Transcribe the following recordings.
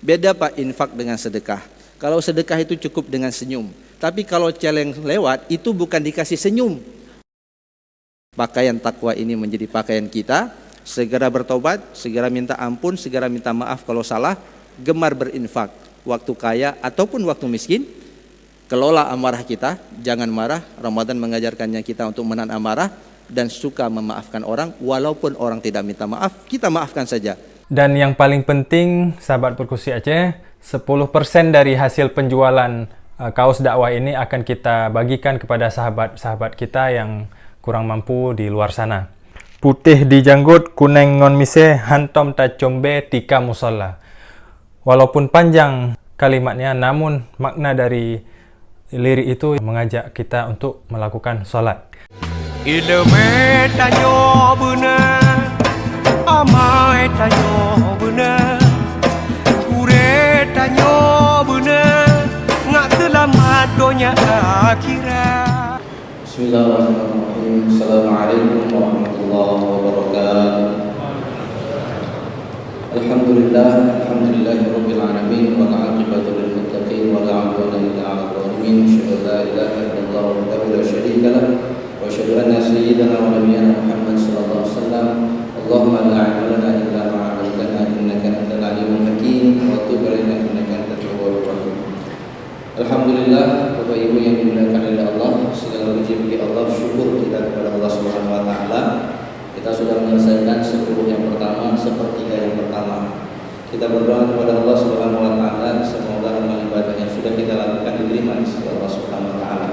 Beda Pak infak dengan sedekah. Kalau sedekah itu cukup dengan senyum, tapi kalau celeng lewat itu bukan dikasih senyum. Pakaian takwa ini menjadi pakaian kita, segera bertobat, segera minta ampun, segera minta maaf kalau salah, gemar berinfak, waktu kaya ataupun waktu miskin. Kelola amarah kita, jangan marah. Ramadan mengajarkannya kita untuk menahan amarah dan suka memaafkan orang, walaupun orang tidak minta maaf, kita maafkan saja. Dan yang paling penting, sahabat Perkusi Aceh, 10% dari hasil penjualan kaos dakwah ini akan kita bagikan kepada sahabat-sahabat kita yang kurang mampu di luar sana. Putih di janggut, kuning ngon mise, hantom tacombe tika musola. Walaupun panjang kalimatnya, namun makna dari lirik itu mengajak kita untuk melakukan sholat. Ilmu tanyo benar, amai tanyo benar, kure tanyo benar, ngak selamat dunia akhirat. Bismillahirrahmanirrahim. Assalamualaikum warahmatullahi wabarakatuh. Alhamdulillahirabbil alamin wal 'aqibatu lil muttaqin wa la 'udwana illa 'alal zalimin. Asyhadu an la ilaha illallah wahdahu la syarika lah wa asyhadu anna sayyidana wa nabiyyana Muhammad sallallahu alaihi wasallam. Allahumma la 'ilma lana illa ma 'allamtana innaka antal 'alimul hakim wa tub 'alaina innaka antat tawwabur rahim. Alhamdulillah, Bapak Ibu yang dimuliakan oleh Allah, segala puji bagi Allah, syukur kita kepada Allah Subhanahu wa taala. Kita sudah menyelesaikan 10 yang pertama, sepertiga yang pertama. Kita berdoa kepada Allah Subhanahu wa taala semoga amal ibadah yang sudah kita lakukan diterima di sisi Allah Subhanahu wa taala.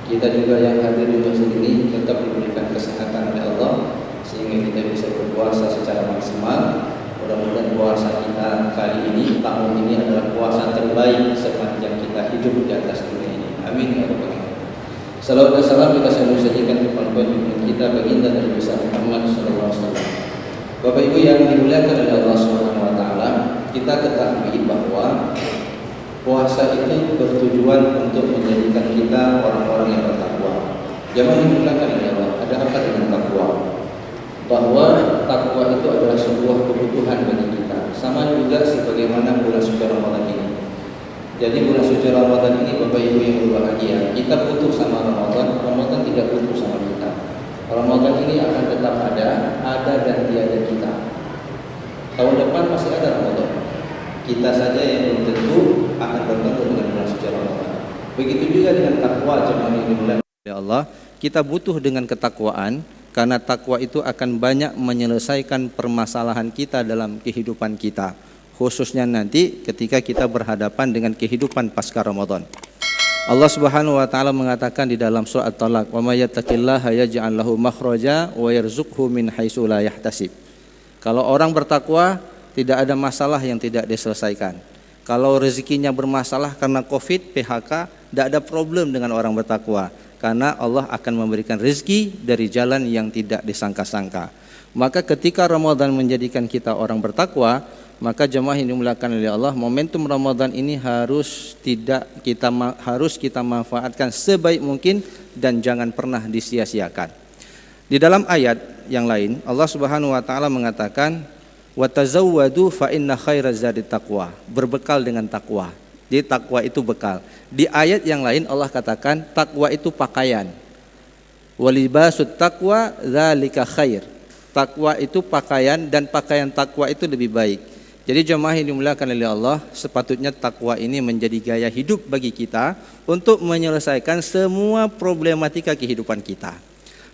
Kita juga yang hadir di masjid ini tetap diberikan kesehatan oleh Allah sehingga kita bisa berpuasa secara maksimal. Mudah-mudahan puasa kita kali ini, tahun ini adalah puasa terbaik sepanjang kita hidup di atas dunia ini. Amin ya rabbal alamin. Salawat dan salam kita selalu sajikan kepada pemimpin kita baginda Nabi besar Muhammad sallallahu alaihi wasallam. Bapak Ibu yang dimuliakan oleh Allah Subhanahu wa taala, kita ketahui bahwa puasa itu bertujuan untuk menjadikan kita orang-orang yang bertakwa. Jamaah yang dimuliakan oleh Allah, ada apa dengan takwa? Bahwa takwa itu adalah sebuah kebutuhan bagi kita. Sama juga sebagaimana bulan suci Ramadan ini. Jadi bulan suci Ramadan ini Bapak Ibu yang berbahagia, kita butuh sama Ramadan, Ramadan tidak butuh sama kita. Ramadan ini akan tetap ada dan tiada kita. Tahun depan masih ada Ramadan. Kita saja yang belum tentu akan bertemu dengan bulan suci Ramadan. Begitu juga dengan takwa, jemaah yang dimuliakan oleh Allah, kita butuh dengan ketakwaan. Karena takwa itu akan banyak menyelesaikan permasalahan kita dalam kehidupan kita, khususnya nanti ketika kita berhadapan dengan kehidupan pasca Ramadan. Allah Subhanahu wa taala mengatakan di dalam surah At-Talaq, "Wa may yattaqillaha yaj'al lahu makhraja wa yarzuqhu min haitsu la yahtasib." Kalau orang bertakwa, tidak ada masalah yang tidak diselesaikan. Kalau rezekinya bermasalah karena Covid, PHK, tidak ada problem dengan orang bertakwa. Karena Allah akan memberikan rezeki dari jalan yang tidak disangka-sangka. Maka ketika Ramadan menjadikan kita orang bertakwa, maka jemaah yang dimuliakan oleh Allah, momentum Ramadan ini harus kita manfaatkan sebaik mungkin dan jangan pernah disia-siakan. Di dalam ayat yang lain, Allah Subhanahu wa taala mengatakan, "Wa tazawwadu fa inna khairaz zadi taqwa." Berbekal dengan takwa. Jadi takwa itu bekal. Di ayat yang lain Allah katakan takwa itu pakaian. Walibasut taqwa dzalika khair. Takwa itu pakaian dan pakaian takwa itu lebih baik. Jadi jemaah yang dimuliakan oleh Allah, sepatutnya takwa ini menjadi gaya hidup bagi kita untuk menyelesaikan semua problematika kehidupan kita.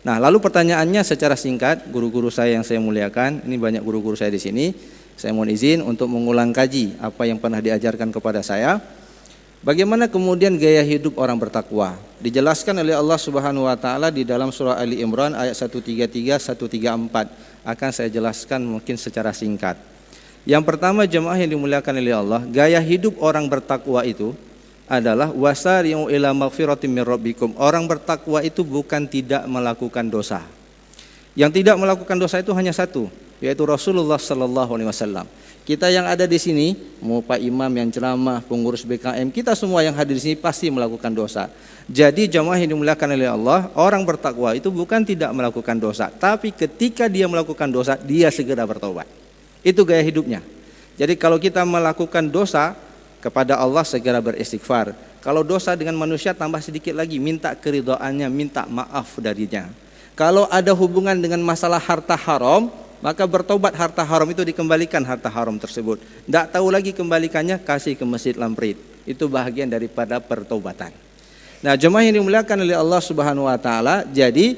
Nah, lalu pertanyaannya secara singkat, guru-guru saya yang saya muliakan, ini banyak guru-guru saya di sini. Saya mohon izin untuk mengulang kaji apa yang pernah diajarkan kepada saya. Bagaimana kemudian gaya hidup orang bertakwa? Dijelaskan oleh Allah Subhanahu wa taala di dalam surah Ali Imran ayat 133 134. Akan saya jelaskan mungkin secara singkat. Yang pertama jemaah yang dimuliakan oleh Allah, gaya hidup orang bertakwa itu adalah wasari'u ila maghfiratin min rabbikum. Orang bertakwa itu bukan tidak melakukan dosa. Yang tidak melakukan dosa itu hanya satu, yaitu Rasulullah sallallahu alaihi wasallam. Kita yang ada di sini, mau Pak Imam yang ceramah, pengurus BKM, kita semua yang hadir di sini pasti melakukan dosa. Jadi jemaah yang dimuliakan oleh Allah, orang bertakwa itu bukan tidak melakukan dosa, tapi ketika dia melakukan dosa, dia segera bertobat. Itu gaya hidupnya. Jadi kalau kita melakukan dosa kepada Allah segera beristighfar. Kalau dosa dengan manusia tambah sedikit lagi, minta keridhaannya, minta maaf darinya. Kalau ada hubungan dengan masalah harta haram, maka bertobat harta haram itu dikembalikan harta haram tersebut. Tidak tahu lagi kembalikannya, kasih ke Masjid Lamprit. Itu bahagian daripada pertobatan. Nah, jemaah yang dimuliakan oleh Allah Subhanahu wa taala, jadi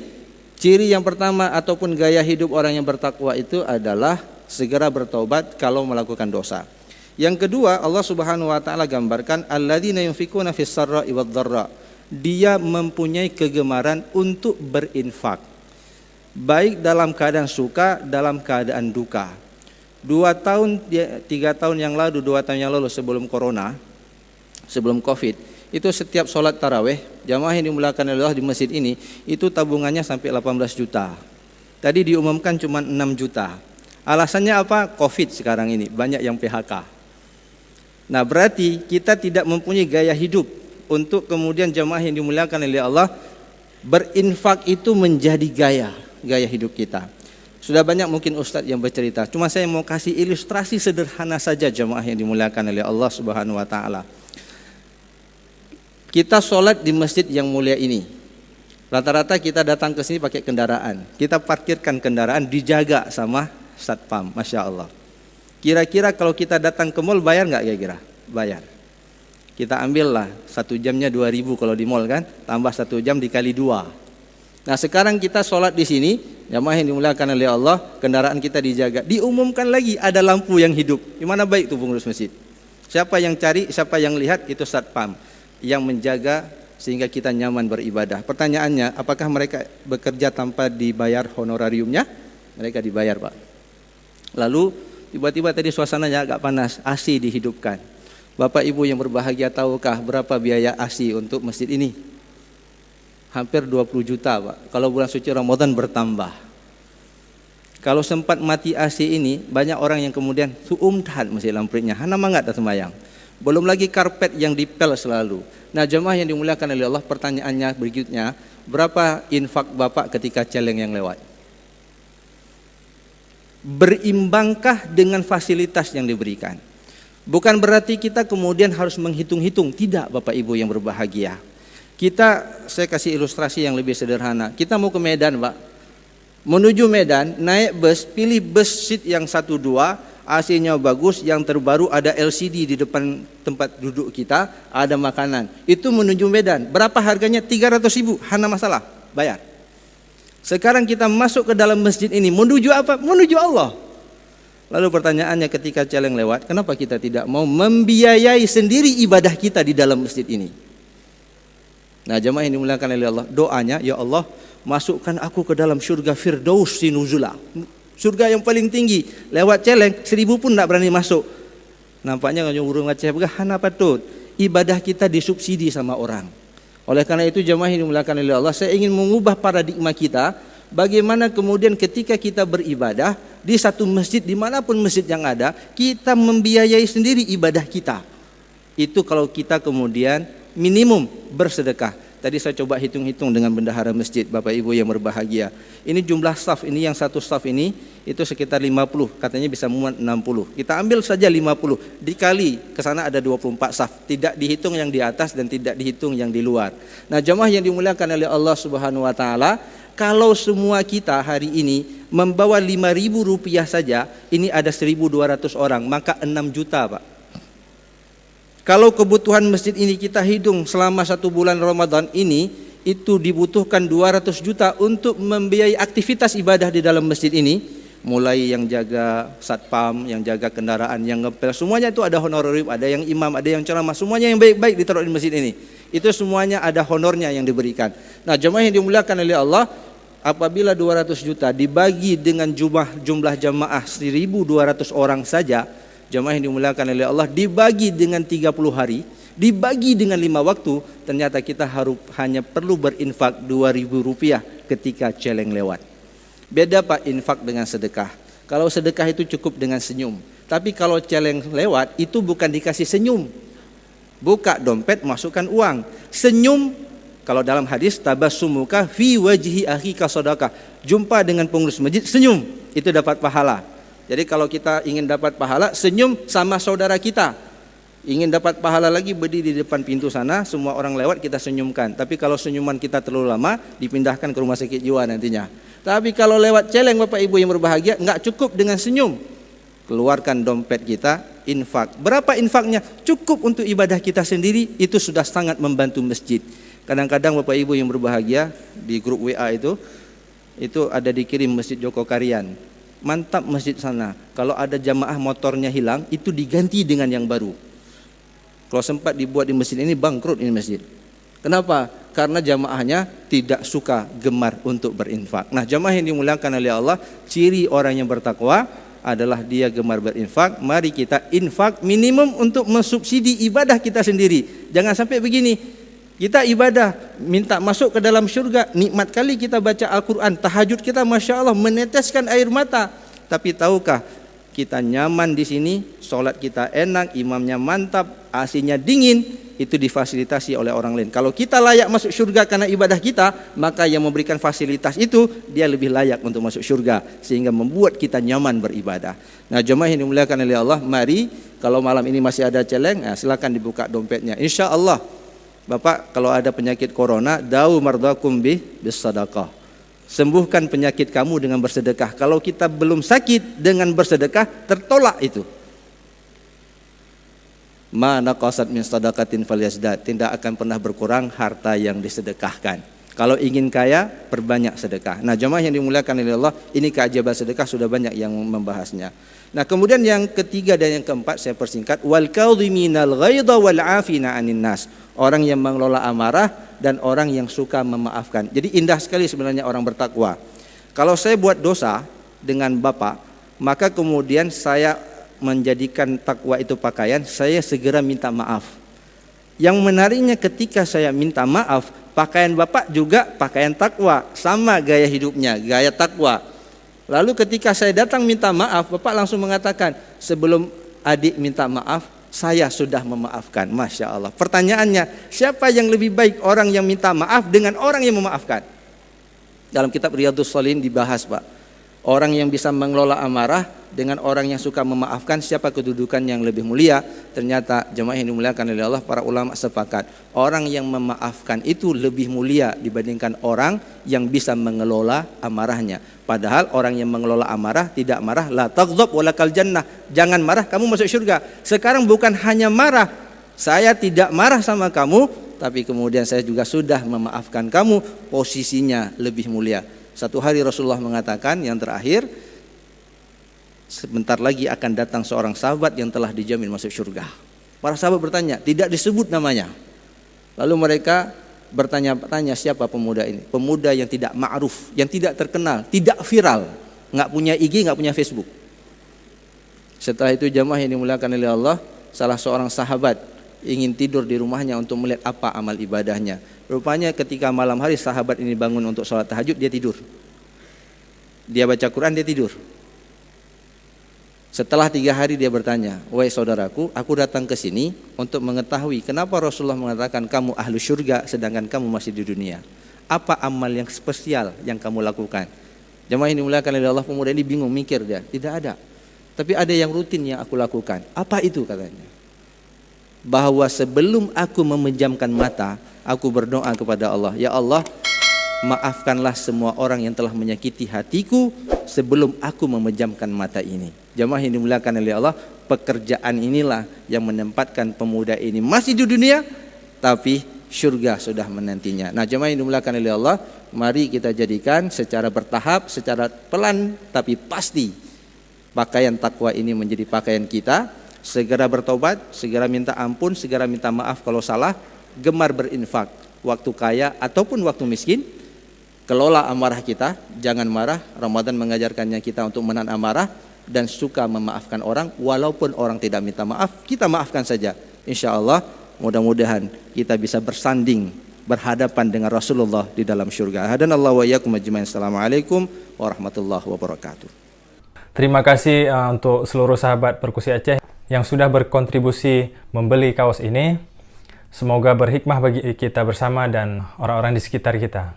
ciri yang pertama ataupun gaya hidup orang yang bertakwa itu adalah segera bertobat kalau melakukan dosa. Yang kedua, Allah Subhanahu wa taala gambarkan alladzina yunfikuna fis sarra'i wad dharra. Dia mempunyai kegemaran untuk berinfak. Baik dalam keadaan suka, dalam keadaan duka. 3 tahun yang lalu sebelum corona, sebelum covid, itu setiap sholat taraweh, jamaah yang dimuliakan oleh Allah di masjid ini, itu tabungannya sampai 18 juta. Tadi diumumkan cuma 6 juta. Alasannya apa? Covid sekarang ini, banyak yang PHK. Nah, berarti kita tidak mempunyai gaya hidup untuk kemudian jamaah yang dimuliakan oleh Allah, berinfak itu menjadi gaya hidup kita. Sudah banyak mungkin ustadz yang bercerita, cuma saya mau kasih ilustrasi sederhana saja jamaah yang dimuliakan oleh Allah Subhanahu wa taala. Kita sholat di masjid yang mulia ini, rata-rata kita datang ke sini pakai kendaraan, kita parkirkan kendaraan, dijaga sama satpam, masya Allah. Kira-kira kalau kita datang ke mall bayar nggak kira-kira? Bayar. Kita ambillah 1 jamnya 2.000 kalau di mall kan, tambah 1 jam dikali 2. Nah, sekarang kita sholat di sini, jamaah yang dimuliakan oleh Allah, kendaraan kita dijaga. Diumumkan lagi ada lampu yang hidup. Gimana baik tuh pengurus masjid? Siapa yang cari, siapa yang lihat, itu satpam yang menjaga sehingga kita nyaman beribadah. Pertanyaannya, apakah mereka bekerja tanpa dibayar honorariumnya? Mereka dibayar, Pak. Lalu tiba-tiba tadi suasananya agak panas, ASI dihidupkan. Bapak Ibu yang berbahagia, tahukah berapa biaya ASI untuk masjid ini? Hampir 20 juta, Pak. Kalau bulan suci Ramadan bertambah. Kalau sempat mati ASI ini, banyak orang yang kemudian suumtahan Masjid Lampritnya, hana mangat tak sembahyang. Belum lagi karpet yang dipel selalu. Nah, jemaah yang dimuliakan oleh Allah, pertanyaannya berikutnya, berapa infak Bapak ketika celeng yang lewat? Berimbangkah dengan fasilitas yang diberikan? Bukan berarti kita kemudian harus menghitung-hitung, tidak Bapak Ibu yang berbahagia. Saya kasih ilustrasi yang lebih sederhana. Kita mau ke Medan, Pak. Menuju Medan, naik bus, pilih bus seat yang 1-2, AC-nya bagus, yang terbaru ada LCD di depan tempat duduk kita, ada makanan. Itu menuju Medan. Berapa harganya? 300.000, hana masalah, bayar. Sekarang kita masuk ke dalam masjid ini, menuju apa? Menuju Allah. Lalu pertanyaannya ketika celeng lewat, kenapa kita tidak mau membiayai sendiri ibadah kita di dalam masjid ini? Nah, jemaah yang dimuliakan oleh Allah, doanya, ya Allah, masukkan aku ke dalam surga Firdaus sinuzula, surga yang paling tinggi. Lewat celeng 1000 pun tidak berani masuk. Nampaknya kalau urung ngaceh hana patut. Ibadah kita disubsidi sama orang. Oleh karena itu jemaah yang dimuliakan oleh Allah, saya ingin mengubah paradigma kita. Bagaimana kemudian ketika kita beribadah di satu masjid, dimanapun masjid yang ada, kita membiayai sendiri ibadah kita. Itu kalau kita kemudian minimum bersedekah. Tadi saya coba hitung-hitung dengan bendahara masjid, Bapak Ibu yang berbahagia. Ini jumlah staf, ini yang satu staf ini itu sekitar 50, katanya bisa muat 60. Kita ambil saja 50, dikali ke sana ada 24 staf. Tidak dihitung yang di atas dan tidak dihitung yang di luar. Nah, jemaah yang dimuliakan oleh Allah Subhanahu wa taala, kalau semua kita hari ini membawa 5.000 rupiah saja, ini ada 1.200 orang, maka 6 juta, Pak. Kalau kebutuhan masjid ini kita hitung selama 1 bulan Ramadan ini, itu dibutuhkan 200 juta untuk membiayai aktivitas ibadah di dalam masjid ini. Mulai yang jaga satpam, yang jaga kendaraan, yang ngepel, semuanya itu ada honorarium, ada yang imam, ada yang ceramah, semuanya yang baik-baik ditaruh di masjid ini. Itu semuanya ada honornya yang diberikan. Nah, jemaah yang dimuliakan oleh Allah, apabila 200 juta dibagi dengan jumlah jamaah 1.200 orang saja, jemaah yang dimuliakan oleh Allah, dibagi dengan 30 hari, dibagi dengan 5 waktu, ternyata kita hanya perlu berinfak 2.000 rupiah ketika celeng lewat. Beda, Pak, infak dengan sedekah. Kalau sedekah itu cukup dengan senyum, tapi kalau celeng lewat itu bukan dikasih senyum. Buka dompet, masukkan uang. Senyum, kalau dalam hadis, tabassumuka fi wajhi akhika sadaqah. Jumpa dengan pengurus masjid, senyum, itu dapat pahala. Jadi kalau kita ingin dapat pahala, senyum sama saudara kita. Ingin dapat pahala lagi, berdiri di depan pintu sana, semua orang lewat kita senyumkan. Tapi kalau senyuman kita terlalu lama, dipindahkan ke rumah sakit jiwa nantinya. Tapi kalau lewat celeng Bapak Ibu yang berbahagia, nggak cukup dengan senyum. Keluarkan dompet kita, infak. Berapa infaknya? Cukup untuk ibadah kita sendiri, itu sudah sangat membantu masjid. Kadang-kadang Bapak Ibu yang berbahagia, di grup WA itu ada dikirim Masjid Joko Karian. Mantap masjid sana. Kalau ada jamaah motornya hilang, itu diganti dengan yang baru. Kalau sempat dibuat di masjid ini, bangkrut ini masjid. Kenapa? Karena jamaahnya tidak suka, gemar untuk berinfak. Nah, jamaah yang dimuliakan oleh Allah, ciri orang yang bertakwa adalah dia gemar berinfak. Mari kita infak minimum untuk mensubsidi ibadah kita sendiri. Jangan sampai begini, kita ibadah minta masuk ke dalam syurga, nikmat kali kita baca Al-Quran, tahajud kita Masya Allah meneteskan air mata. Tapi tahukah kita nyaman di sini, sholat kita enak, imamnya mantap, AC-nya dingin, itu difasilitasi oleh orang lain. Kalau kita layak masuk syurga karena ibadah kita, maka yang memberikan fasilitas itu dia lebih layak untuk masuk syurga, sehingga membuat kita nyaman beribadah. Nah, jemaah yang dimuliakan oleh Allah, mari kalau malam ini masih ada celeng, silakan dibuka dompetnya. Insya Allah Bapak, kalau ada penyakit corona, da'u mardakum bis sadaqah. Sembuhkan penyakit kamu dengan bersedekah. Kalau kita belum sakit dengan bersedekah, tertolak itu. Ma naqasat min sadaqatin falyazdat. Tidak akan pernah berkurang harta yang disedekahkan. Kalau ingin kaya, perbanyak sedekah. Nah, jemaah yang dimuliakan oleh Allah, ini keajaiban sedekah, sudah banyak yang membahasnya. Nah, kemudian yang ketiga dan yang keempat saya persingkat, wal kadhiminal ghaidha wal 'afina 'anil nas. Orang yang mengelola amarah dan orang yang suka memaafkan. Jadi indah sekali sebenarnya orang bertakwa. Kalau saya buat dosa dengan Bapak, maka kemudian saya menjadikan takwa itu pakaian, saya segera minta maaf. Yang menariknya ketika saya minta maaf, pakaian Bapak juga pakaian takwa, sama gaya hidupnya, gaya takwa. Lalu ketika saya datang minta maaf, Bapak langsung mengatakan, sebelum adik minta maaf, saya sudah memaafkan. Masya Allah. Pertanyaannya, siapa yang lebih baik, orang yang minta maaf dengan orang yang memaafkan? Dalam kitab Riyadhus Shalihin dibahas, Pak. Orang yang bisa mengelola amarah dengan orang yang suka memaafkan, siapa kedudukan yang lebih mulia? Ternyata jemaah yang dimuliakan oleh Allah, para ulama sepakat, orang yang memaafkan itu lebih mulia dibandingkan orang yang bisa mengelola amarahnya. Padahal orang yang mengelola amarah tidak marah, la taghdab walakal jannah. Jangan marah, kamu masuk surga. Sekarang bukan hanya marah, saya tidak marah sama kamu, tapi kemudian saya juga sudah memaafkan kamu, posisinya lebih mulia. Satu hari Rasulullah mengatakan yang terakhir, sebentar lagi akan datang seorang sahabat yang telah dijamin masuk surga. Para sahabat bertanya, tidak disebut namanya. Lalu mereka bertanya-tanya, siapa pemuda ini? Pemuda yang tidak ma'ruf, yang tidak terkenal, tidak viral, nggak punya IG, nggak punya Facebook. Setelah itu jamaah yang dimuliakan oleh Allah, salah seorang sahabat ingin tidur di rumahnya untuk melihat apa amal ibadahnya. Rupanya ketika malam hari sahabat ini bangun untuk sholat tahajud, dia tidur. Dia baca Quran, dia tidur. Setelah 3 hari dia bertanya, wahai saudaraku, aku datang ke sini untuk mengetahui kenapa Rasulullah mengatakan kamu ahlu syurga sedangkan kamu masih di dunia. Apa amal yang spesial yang kamu lakukan? Jemaah ini dimuliakan oleh Allah, pemuda ini bingung, mikir dia, tidak ada. Tapi ada yang rutin yang aku lakukan. Apa itu katanya? Bahwa sebelum aku memejamkan mata, aku berdoa kepada Allah, ya Allah, maafkanlah semua orang yang telah menyakiti hatiku sebelum aku memejamkan mata ini. Jamaah yang dimuliakan oleh Allah, pekerjaan inilah yang menempatkan pemuda ini masih di dunia, tapi syurga sudah menantinya. Nah, jamaah yang dimuliakan oleh Allah, mari kita jadikan secara bertahap, secara pelan, tapi pasti pakaian takwa ini menjadi pakaian kita. Segera bertobat, segera minta ampun, segera minta maaf kalau salah, gemar berinfak, waktu kaya ataupun waktu miskin. Kelola amarah kita, jangan marah. Ramadan mengajarkannya kita untuk menahan amarah dan suka memaafkan orang, walaupun orang tidak minta maaf, kita maafkan saja. Insya Allah, mudah-mudahan kita bisa bersanding, berhadapan dengan Rasulullah di dalam syurga. Hadanallahu wa iyyakum ajmain. Assalamualaikum warahmatullahi wabarakatuh. Terima kasih untuk seluruh sahabat Perkusi Aceh yang sudah berkontribusi membeli kaos ini. Semoga berhikmah bagi kita bersama dan orang-orang di sekitar kita.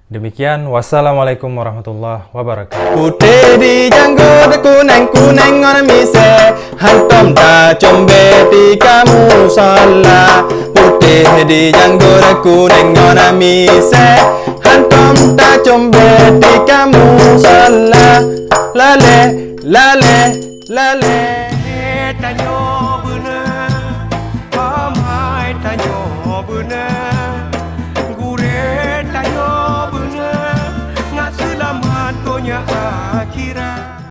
Demikian, wassalamualaikum warahmatullahi wabarakatuh. Putih di janggut kuning-kuning on mise, hantom ta combe di kamu salah. Putih di janggut kuning on mise, hantom ta combe di kamu salah. Lale, lale, lale. Tanyo bener, amai tanyo bener.